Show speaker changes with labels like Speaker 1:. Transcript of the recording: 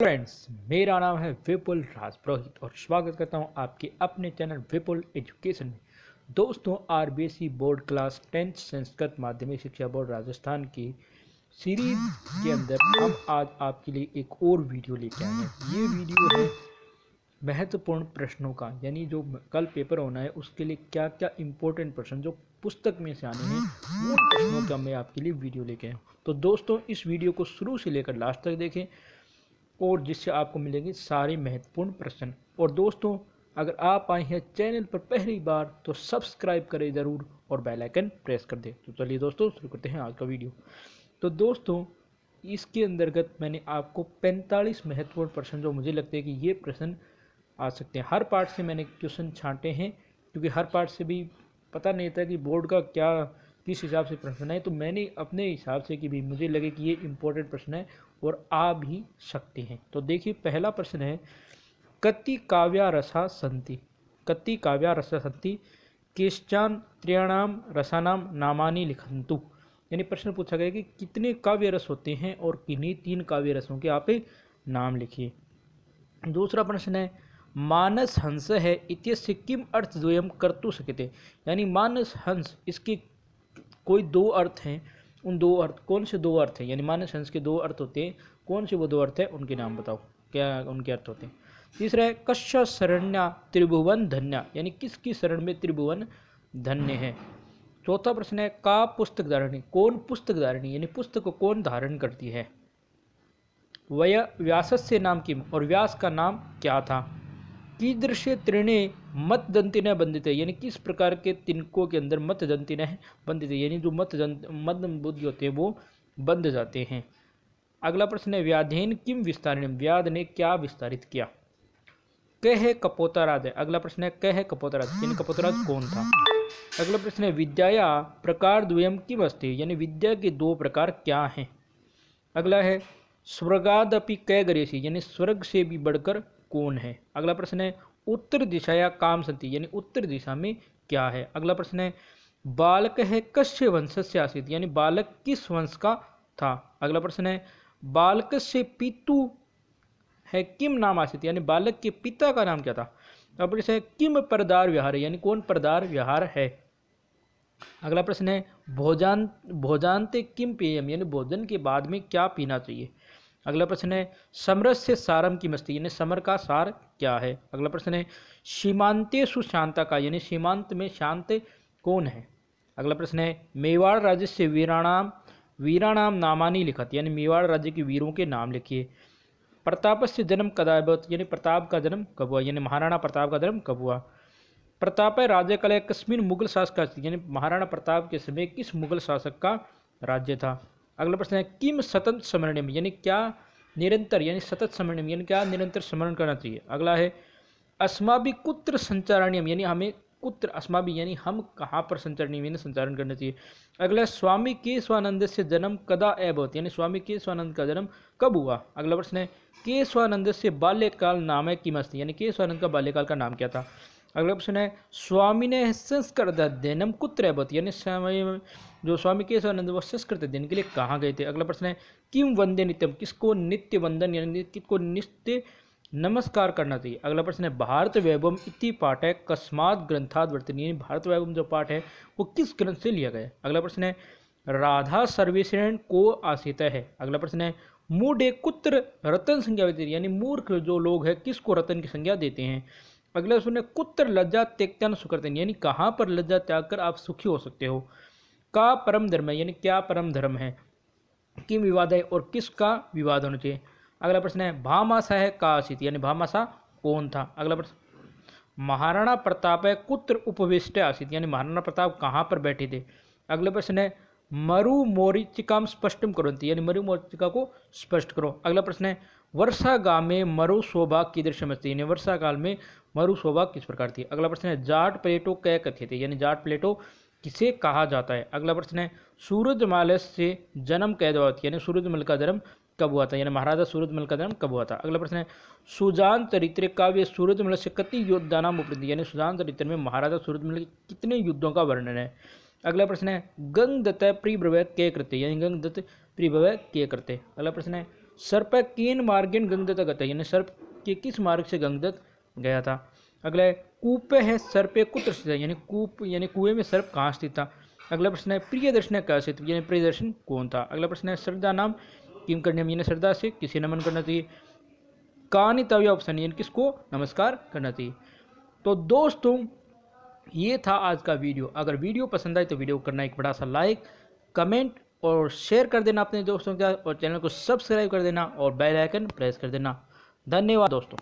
Speaker 1: Friends, मेरा नाम है विपुल राजपुरोहित और स्वागत करता हूं आपके अपने चैनल विपुल एजुकेशन में। दोस्तों, RBSE board class 10th Sanskrit माध्यमिक शिक्षा बोर्ड राजस्थान की सीरीज के अंदर हम आज आपके लिए एक और वीडियो लेके आए हैं। ये वीडियो है महत्वपूर्ण प्रश्नों का, यानी जो कल पेपर होना है उसके लिए क्या क्या इंपॉर्टेंट प्रश्न जो पुस्तक में से आने हैं उन प्रश्नों का मैं आपके लिए वीडियो लेके आया हूँ। तो दोस्तों, इस वीडियो को शुरू से लेकर लास्ट तक देखें और जिससे आपको मिलेंगे सारे महत्वपूर्ण प्रश्न। और दोस्तों, अगर आप आए हैं चैनल पर पहली बार तो सब्सक्राइब करें ज़रूर और बेल आइकन प्रेस कर दें। तो चलिए दोस्तों, शुरू करते हैं आज का वीडियो। तो दोस्तों, इसके अंतर्गत मैंने आपको 45 महत्वपूर्ण प्रश्न जो मुझे लगते हैं कि ये प्रश्न आ सकते हैं। हर पार्ट से मैंने क्वेश्चन छांटे हैं क्योंकि हर पार्ट से भी पता नहीं था कि बोर्ड का क्या किस हिसाब से प्रश्न है, तो मैंने अपने हिसाब से कि भी मुझे लगे कि ये इम्पोर्टेंट प्रश्न है और आ भी सकते हैं। तो देखिए, पहला प्रश्न है, कति काव्या रसा सन्ति, कति काव्या रसा सन्ति केश्चान त्रयाणाम रसानाम नामानि लिखन्तु। यानी प्रश्न पूछा गया कि कितने काव्य रस होते हैं और किन्हीं 3 काव्य रसों के आप नाम लिखिए। दूसरा प्रश्न है, मानस हंस है इत्यस्य किम अर्थद्वयं कर्तुं शक्यते। यानी मानस हंस, इसके कोई 2 अर्थ हैं, उन 2 अर्थ कौन से 2 अर्थ हैं, यानी मानस हंस के 2 अर्थ होते हैं, कौन से वो 2 अर्थ हैं उनके नाम बताओ, क्या उनके अर्थ होते हैं। तीसरा है, कस्य शरण्या त्रिभुवन धन्या, यानी किसकी शरण में त्रिभुवन धन्य है। चौथा प्रश्न है, का पुस्तक धारणी, कौन पुस्तक धारणी, यानी पुस्तक को कौन धारण करती है। वय व्यासस्य नाम किम, और व्यास का नाम क्या था। कीदृशे तृणे मत दंतिन बंधित है, यानी किस प्रकार के तिनकों के अंदर मत दंतिन बंधित है, यानी जो मद बुद्धि होते हैं वो बंध जाते हैं। अगला प्रश्न है, व्याधेन किम विस्तारिणम, व्याध ने क्या विस्तारित किया। कह कपोताराज है। अगला प्रश्न है, कह कपोताराज, यानी कपोताराज कौन था। अगला प्रश्न है, विद्याया प्रकार द्वयम किम अस्ति, यानी विद्या के 2 प्रकार क्या हैं। अगला है, स्वर्गादपि कै गरेसी, यानी स्वर्ग से भी बढ़कर कौन है। अगला प्रश्न है, उत्तर दिशाया काम सन्ति, यानी उत्तर दिशा में क्या है। अगला प्रश्न है, बालक है कस्य वंशस्य आसीत्, यानी बालक किस वंश का था। अगला प्रश्न है, बालक से पितु है किम नाम आसीत्, यानी बालक के पिता का नाम क्या था। अगला प्रश्न है, किम परदार विहार है, यानी कौन परदार विहार है। अगला प्रश्न है, भोजान्ते किम पेयम, यानी भोजन के बाद में क्या पीना चाहिए। अगला प्रश्न है, समरस्य सारम की मस्ती, यानी समर का सार क्या है। अगला प्रश्न है, सीमांतेषु शांता का, यानी सीमांत में शांत कौन है। अगला प्रश्न है, मेवाड़ राज्य से वीराणाम नामानि लिखत, यानी मेवाड़ राज्य के वीरों के नाम लिखिए। प्रतापस्य जन्म कदा अभवत्, यानी प्रताप का जन्म कब हुआ, यानी महाराणा प्रताप का जन्म कब हुआ। प्रताप राज्य कल कस्मिन मुगल शासक का, यानी महाराणा प्रताप के समय किस मुगल शासक का राज्य था। अगला प्रश्न है, किम सतत स्मरणीयम, यानी क्या निरंतर, यानी सतत स्मरणीयम, यानी क्या निरंतर स्मरण करना चाहिए। अगला है, अस्माभि कुत्र संचारणीयम, यानी हमें कुत्र, अस्माभि यानी हम कहाँ पर संचारणीयम, यानी संचारण करना चाहिए। अगला है, स्वामी केशवानंद से जन्म कदा अभवत्, यानी स्वामी केशवानंद का जन्म कब हुआ। अगला प्रश्न है, केशवानंद से बाल्यकाल नाम है किमस्ति, यानी केशवानंद का बाल्यकाल का नाम क्या था। अगला प्रश्न है, स्वामी ने संस्कृत अध्ययनम कुत्र अभवत्, यानी जो स्वामी केशवानंद वो संस्कृत अध्ययन के लिए कहाँ गए थे। अगला प्रश्न है, किम वंदे नित्यम, किसको नित्य वंदन यानी किसको नित्य नमस्कार करना चाहिए। अगला प्रश्न है, भारत वैभवम इति पाठ है कस्मात् ग्रंथात् वर्तते, यानी भारत वैभवम जो पाठ है वो किस ग्रंथ से लिया गया है। अगला प्रश्न है, राधा सर्वेश्वरण को आश्रित है। अगला प्रश्न है, मूढ़े कुत्र रतन संज्ञा देते, यानी मूर्ख जो लोग हैं किसको रतन की संज्ञा देते हैं। अगला प्रश्न है, कुत्र लज्जा त्यक्त्यान सुकृतन, यानी कहाँ पर लज्जा त्याग कर आप सुखी हो सकते हो। का परम धर्म है, यानी क्या परम धर्म है। किम विवाद है, और किसका विवाद होना चाहिए। अगला प्रश्न है, भामासा है का आसीत्, यानी भामासा कौन था। अगला प्रश्न, महाराणा प्रताप है कुत्र उपविष्ट आसीत्, यानी महाराणा प्रताप कहाँ पर बैठे थे। अगला प्रश्न है, मरु मोरिचिकाम स्पष्टम कुर्वन्ति, यानी मरु मोरिचिका को स्पष्ट करो। अगला प्रश्न है, वर्षा काल में मरु शोभा कीदृशम अस्ति, यानी वर्षा काल में मरु शोभा किस प्रकार थी। अगला प्रश्न है, जाट प्लेटो कै कथ्यते, यानी जाट प्लेटो किसे कहा जाता है। अगला प्रश्न है, सूरजमल से जन्म कब हुआ, यानी सूरजमल का जन्म कब हुआ था, यानी महाराजा सूरजमल का जन्म कब हुआ था। अगला प्रश्न है, सुजान चरित्र काव्य सूरजमल से कति योद्धानाम उपलब्धि, यानी सुजान चरित्र में महाराजा सूरजमल के कितने युद्धों का वर्णन है। अगला प्रश्न है, गंगदत्त प्रियभव के कृत्य, यानी गंगदत्त प्रियभव के कृत्य। अगला प्रश्न है, सर्प केन मार्गेन गंगदत्त गता, यानी सर्प के किस मार्ग से गंगदत्त गया था। अगला है कूप है सर्पे कुत्र स्थित, यानी कूप यानी कुएं में सर्प कहाँ स्थित था। अगला प्रश्न है प्रियदर्शन कैसे, यानी प्रियदर्शन कौन था। अगला प्रश्न है श्रद्धा नाम किम करने, यानी श्रद्धा से किसे नमन करना चाहिए। कानी तव्य ऑप्शन, यानी किसको नमस्कार करना चाहिए। तो दोस्तों ये था आज का वीडियो। अगर वीडियो पसंद आए तो वीडियो को करना एक बड़ा सा लाइक, कमेंट और शेयर कर देना अपने दोस्तों के साथ, और चैनल को सब्सक्राइब कर देना और बेल आइकन प्रेस कर देना। धन्यवाद दोस्तों।